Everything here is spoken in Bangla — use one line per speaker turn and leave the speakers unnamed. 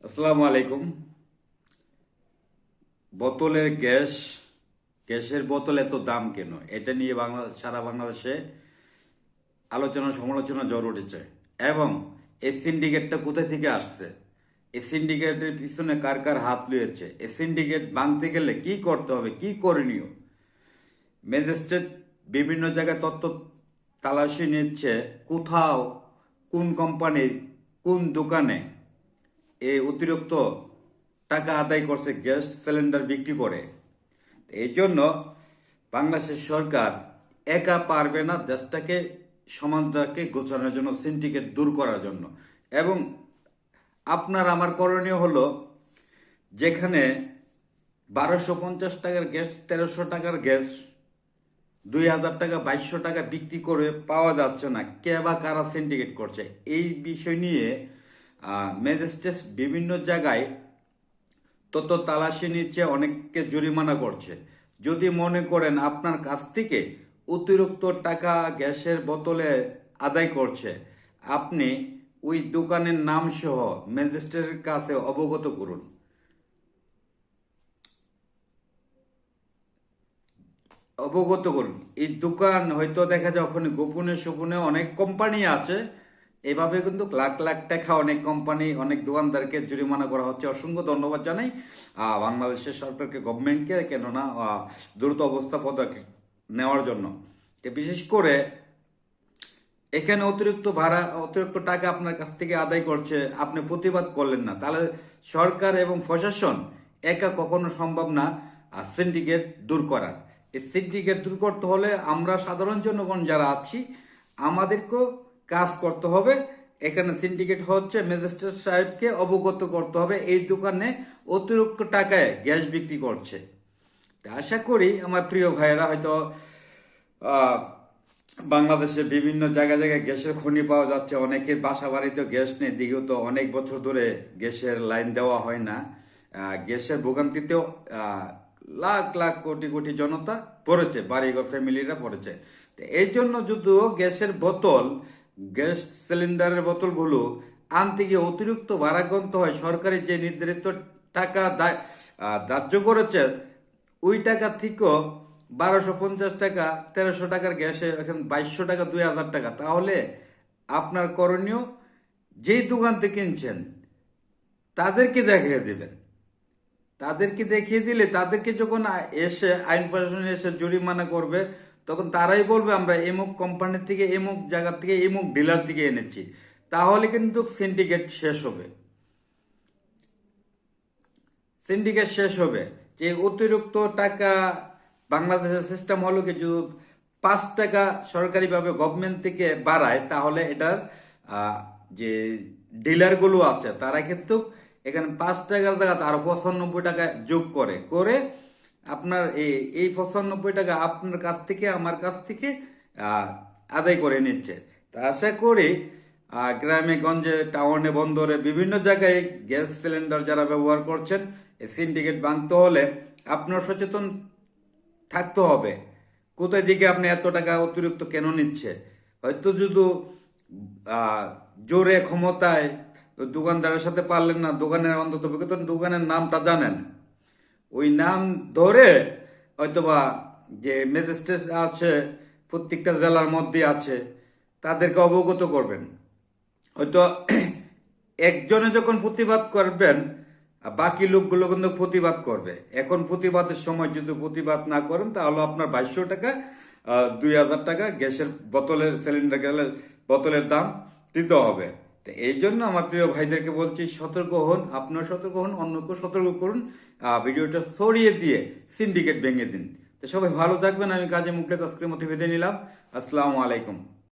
আসসালামু আলাইকুম। বোতলের গ্যাসের বোতল এত দাম কেন? এটা নিয়ে সারা বাংলাদেশে আলোচনা সমালোচনা জ্বর উঠেছে। এবং এই সিন্ডিকেটটা কোথায় থেকে আসছে, এই সিন্ডিকেটের পিছনে কার কার হাত রয়েছে, এই সিন্ডিকেট ভাঙতে গেলে কি করতে হবে, কি করণীয়? ম্যাজিস্ট্রেট বিভিন্ন জায়গায় তথ্য তালাশি নিচ্ছে, কোথাও কোন কোম্পানির কোন দোকানে এই অতিরিক্ত টাকা আদায় করছে গ্যাস সিলিন্ডার বিক্রি করে। এই জন্য বাংলাদেশের সরকার একা পারবে না দেশটাকে, সমাজটাকে গোছানোর জন্য, সিন্ডিকেট দূর করার জন্য। এবং আপনার আমার করণীয় হলো, যেখানে 1250 টাকার গ্যাস 1300 টাকার গ্যাস 2000 টাকা 2200 টাকা বিক্রি করে পাওয়া যাচ্ছে না, কে বা কারা সিন্ডিকেট করছে, এই বিষয় নিয়ে ম্যাজিস্ট্রেট বিভিন্ন জায়গায় তত তালাশি নিচ্ছে, অনেককে জরিমানা করছে। যদি মনে করেন আপনার কাছ থেকে অতিরিক্ত টাকা গ্যাসের বোতলে আদায় করছে, আপনি ওই দোকানের নাম সহ ম্যাজিস্ট্রেটের কাছে অবগত করুন। এই দোকান হয়তো দেখা যায় ওখানে গোপনে সোপনে অনেক কোম্পানি আছে, এভাবে কিন্তু লাখ লাখ টাকা অনেক কোম্পানি অনেক দোকানদারকে জরিমানা করা হচ্ছে। অসংখ্য ধন্যবাদ জানাই বাংলাদেশের সরকারকে, গভর্নমেন্টকে, কেননা দ্রুত অবস্থা পদক্ষেপ নেওয়ার জন্য। বিশেষ করে এখানে অতিরিক্ত ভাড়া অতিরিক্ত টাকা আপনার কাছ থেকে আদায় করছে, আপনি প্রতিবাদ করলেন না, তাহলে সরকার এবং প্রশাসন একা কখনো সম্ভব না সিন্ডিকেট দূর করার। এই সিন্ডিকেট দূর করতে হলে আমরা সাধারণ জনগণ যারা আছি আমাদেরকেও কাজ করতে হবে। এখানে সিন্ডিকেট হচ্ছে ম্যাজিস্ট্রেট সাহেবকে অবগত করতে হবে এই দোকানে অতিরিক্ত টাকায় গ্যাস বিক্রি করছে। আশা করি আমার প্রিয় ভাইয়েরা, হয়তো বাংলাদেশে বিভিন্ন জায়গায় জায়গায় গ্যাসের খনি পাওয়া যাচ্ছে, অনেকের বাসা বাড়িতেও গ্যাস নেই, বিগত অনেক বছর ধরে গ্যাসের লাইন দেওয়া হয় না। গ্যাসের ভোগান্তিতেও লাখ লাখ কোটি কোটি জনতা পড়েছে, বাড়িঘর ফ্যামিলিরা পড়েছে। এই জন্য যদিও গ্যাস সিলিন্ডারের বোতলগুলো আনতে গিয়ে অতিরিক্ত ভাড়া গুনতে হয়, সরকারি যে নির্ধারিত টাকা ধার্য করেছে ওই টাকা থেকেও 1250 টাকা 1300 টাকার গ্যাসে এখন 2200 টাকা 2000 টাকা। তাহলে আপনার করণীয়, যেই দোকান থেকে কিনছেন তাদেরকে দেখিয়ে দেবেন। তাদেরকে দেখিয়ে দিলে তাদেরকে যখন এসে আইন প্রশাসন এসে জরিমানা করবে, তখন তারাই বলবে আমরা এমুক কোম্পানি থেকে, এমুক জায়গা থেকে, এমুক ডিলার থেকে এনেছি। তাহলে কিন্তু সিন্ডিকেট শেষ হবে। যে অতিরিক্ত টাকা বাংলাদেশের সিস্টেম হলো কি, যদি 5 টাকা সরকারিভাবে গভর্নমেন্ট থেকে বাড়ায়, তাহলে এটার যে ডিলারগুলো আছে তারা কিন্তু এখানে 5 টাকার জায়গাতে আরো 95 টাকা যোগ করে আপনার এই 95 টাকা আপনার কাছ থেকে আমার কাছ থেকে আদায় করে নিচ্ছে। তা আশা করি গ্রামে গঞ্জে, টাউনে, বন্দরে, বিভিন্ন জায়গায় গ্যাস সিলিন্ডার যারা ব্যবহার করছেন, এই সিন্ডিকেট ভাঙতে হলে আপনার সচেতন থাকতে হবে। কোথায় দিকে আপনি এত টাকা অতিরিক্ত কেন নিচ্ছে? হয়তো যদি জোরে ক্ষমতায় দোকানদারের সাথে পারলেন না, দোকানের অন্তত দোকানের নামটা জানেন, ওই নাম ধরে হয়তোবা যে ম্যাজিস্ট্রেট আছে প্রত্যেকটা জেলার মধ্যে আছে তাদেরকে অবগত করবেন। হয়তো একজনে যখন প্রতিবাদ করবেন, বাকি লোকগুলো কিন্তু প্রতিবাদ করবে। এখন প্রতিবাদের সময় যদি প্রতিবাদ না করেন, তাহলে আপনার 2200 টাকা 2000 টাকা গ্যাসের বোতলের দাম দিতে হবে। তো এই জন্য আমার প্রিয় ভাইদেরকে বলছি, সতর্ক হন, আপনার সতর্ক হন, অন্যকে সতর্ক করুন, ভিডিওটা ছড়িয়ে দিয়ে সিন্ডিকেট ভেঙে দিন। তো সবাই ভালো থাকবেন। আমি কাজী মুখলেস আজকের মতো বেঁধে নিলাম। আসসালামু আলাইকুম।